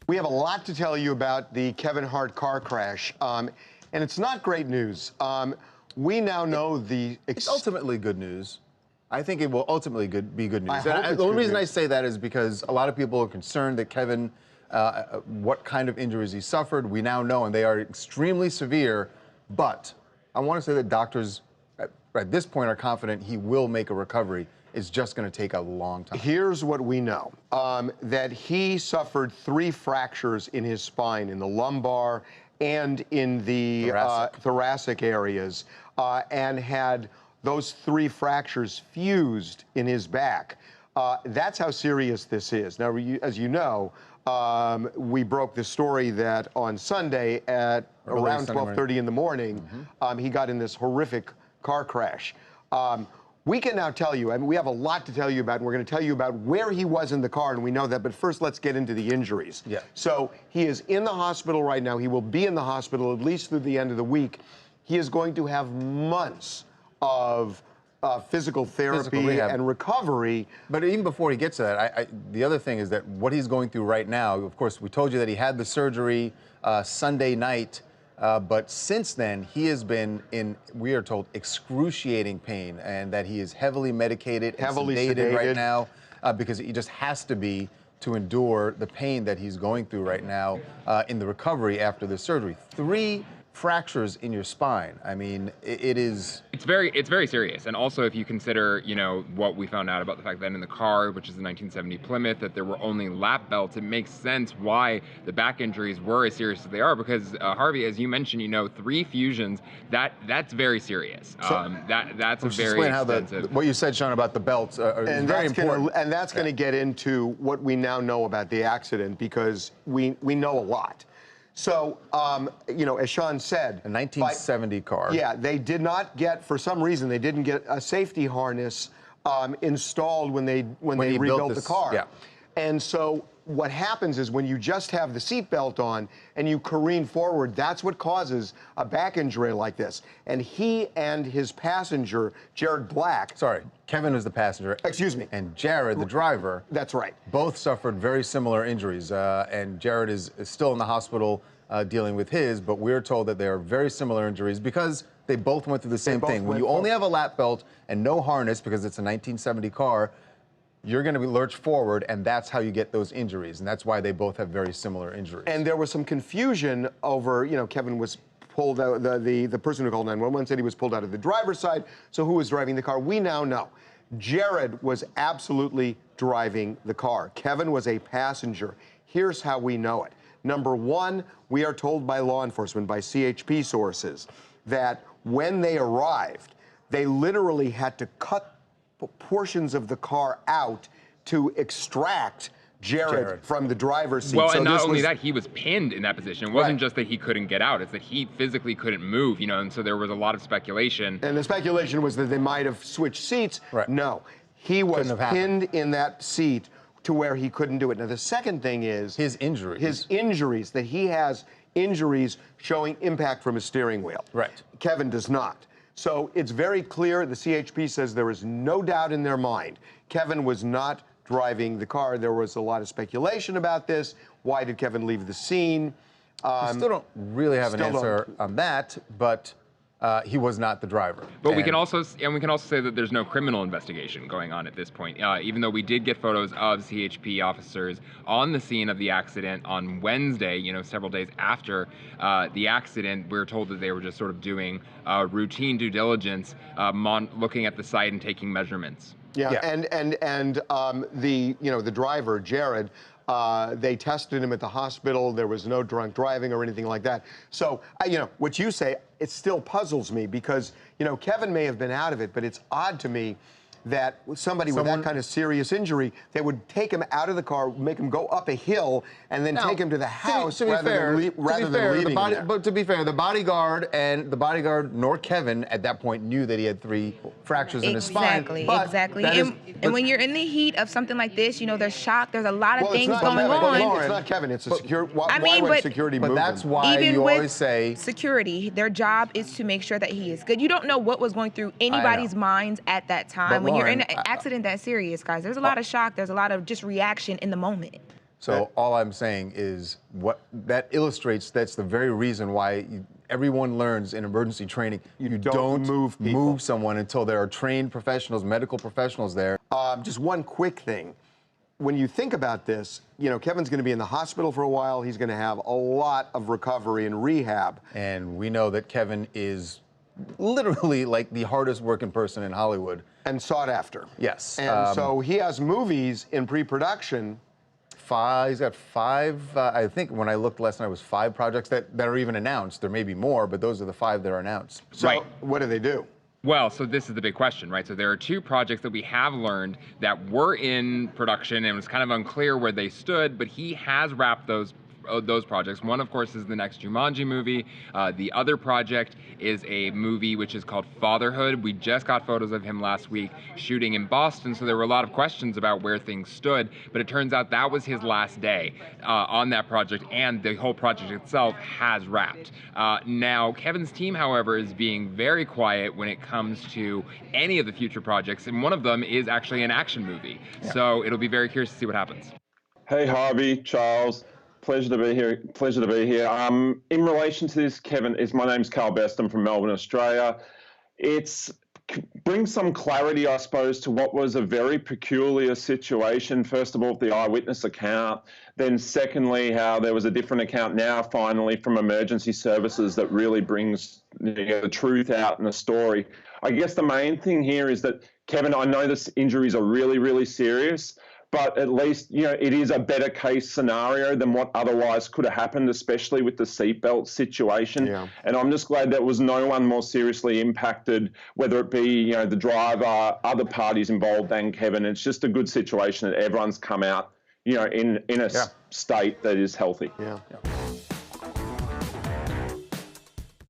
We have a lot to tell you about the Kevin Hart car crash, and it's not great news. We now know it's ultimately good news. I think it will ultimately be good news. The only reason I say that is because a lot of people are concerned that Kevin, what kind of injuries he suffered, we now know, and they are extremely severe. But I want to say that doctors at this point are confident he will make a recovery. It's just going to take a long time. Here's what we know, that he suffered 3 fractures in his spine, in the lumbar and in the thoracic areas, and had those 3 fractures fused in his back. That's how serious this is. Now, as you know, we broke the story that on Sunday at around 12:30 in the morning, he got in this horrific car crash. We can now tell you, and we have a lot to tell you about, and we're going to tell you about where he was in the car, and we know that, but first let's get into the injuries. Yeah. So he is in the hospital right now. He will be in the hospital at least through the end of the week. He is going to have months of physical therapy and recovery. But even before he gets to that, the other thing is that what he's going through right now, of course, we told you that he had the surgery Sunday night, but since then, he has been in, we are told, excruciating pain, and that he is heavily medicated and sedated right now because he just has to be to endure the pain that he's going through right now in the recovery after the surgery. 3 fractures in your spine. I mean, it's very serious. And also, if you consider, you know, what we found out about the fact that in the car, which is the 1970 Plymouth, that there were only lap belts, it makes sense why the back injuries were as serious as they are, because Harvey, as you mentioned, you know, 3 fusions, that's very serious. That's a very extensive. What you said, Sean, about the belts is very important. And that's going to get into what we now know about the accident, because we know a lot. So, you know, as Sean said, a 1970 car. Yeah, they did not get, for some reason, they didn't get a safety harness installed when they rebuilt the car. Yeah. And so what happens is when you just have the seatbelt on and you careen forward, that's what causes a back injury like this. And he and his passenger, Jared Black. Sorry, Kevin is the passenger. Excuse me. And Jared, the driver. That's right. Both suffered very similar injuries. And Jared is still in the hospital dealing with his, but we're told that they are very similar injuries because they both went through the same thing. When you only have a lap belt and no harness because it's a 1970 car, you're going to be lurched forward, and that's how you get those injuries, and that's why they both have very similar injuries. And there was some confusion over, you know, Kevin was pulled out, the person who called 911 said he was pulled out of the driver's side, so who was driving the car? We now know. Jared was absolutely driving the car. Kevin was a passenger. Here's how we know it. Number one, we are told by law enforcement, by CHP sources, that when they arrived, they literally had to cut portions of the car out to extract Jared from the driver's seat. Well, and not only that, he was pinned in that position. It wasn't just that he couldn't get out, it's that he physically couldn't move, you know, and so there was a lot of speculation. And the speculation was that they might have switched seats. Right. No, he was pinned in that seat to where he couldn't do it. Now, the second thing is his injuries, that he has injuries showing impact from his steering wheel. Right. Kevin does not. So it's very clear, the CHP says there is no doubt in their mind, Kevin was not driving the car. There was a lot of speculation about this. Why did Kevin leave the scene? We still don't really have an answer on that, but he was not the driver. But we can also say that there's no criminal investigation going on at this point. Even though we did get photos of CHP officers on the scene of the accident on Wednesday, you know, several days after the accident, we were told that they were just sort of doing routine due diligence, looking at the site and taking measurements. Yeah. And the driver, Jared, they tested him at the hospital. There was no drunk driving or anything like that. So, you know, what you say, it still puzzles me because, you know, Kevin may have been out of it, but it's odd to me that somebody with that kind of serious injury, they would take him out of the car, make him go up a hill, and then take him to the house rather than leaving him there. But to be fair, the bodyguard nor Kevin at that point knew that he had 3 fractures in his spine. Exactly. And when you're in the heat of something like this, you know, there's shock, there's a lot of things going on. It's not Kevin, it's a security. Why would security move him? But that's why you always say security, their job is to make sure that he is good. You don't know what was going through anybody's minds at that time. When you're in an accident that serious, guys, there's a lot of shock, there's a lot of just reaction in the moment. So all I'm saying is what that illustrates, that's the very reason why everyone learns in emergency training, you don't move someone until there are trained professionals, medical professionals there. Just one quick thing. When you think about this, you know, Kevin's going to be in the hospital for a while. He's going to have a lot of recovery and rehab. And we know that Kevin is literally like the hardest working person in Hollywood. And sought after. Yes. And so he has movies in pre-production. He's got 5, I think when I looked last night, it was 5 projects that are even announced. There may be more, but those are the 5 that are announced. So what do they do? Well, so this is the big question, right? So there are 2 projects that we have learned that were in production, and it was kind of unclear where they stood, but he has wrapped those projects. One, of course, is the next Jumanji movie. The other project is a movie which is called Fatherhood. We just got photos of him last week shooting in Boston, so there were a lot of questions about where things stood, but it turns out that was his last day on that project, and the whole project itself has wrapped. Now, Kevin's team, however, is being very quiet when it comes to any of the future projects, and one of them is actually an action movie. Yeah. So it'll be very curious to see what happens. Hey, Harvey, Charles. Pleasure to be here. Pleasure to be here. In relation to this, Kevin, my name's Carl Best. I'm from Melbourne, Australia. It's brings some clarity, I suppose, to what was a very peculiar situation. First of all, the eyewitness account. Then secondly, how there was a different account now, finally, from emergency services that really brings the truth out in the story. I guess the main thing here is that, Kevin, I know this injuries are really, really serious, but at least, you know, it is a better case scenario than what otherwise could have happened, especially with the seatbelt situation. Yeah. And I'm just glad there was no one more seriously impacted, whether it be, you know, the driver, other parties involved than Kevin. It's just a good situation that everyone's come out, you know, in a state that is healthy. Yeah.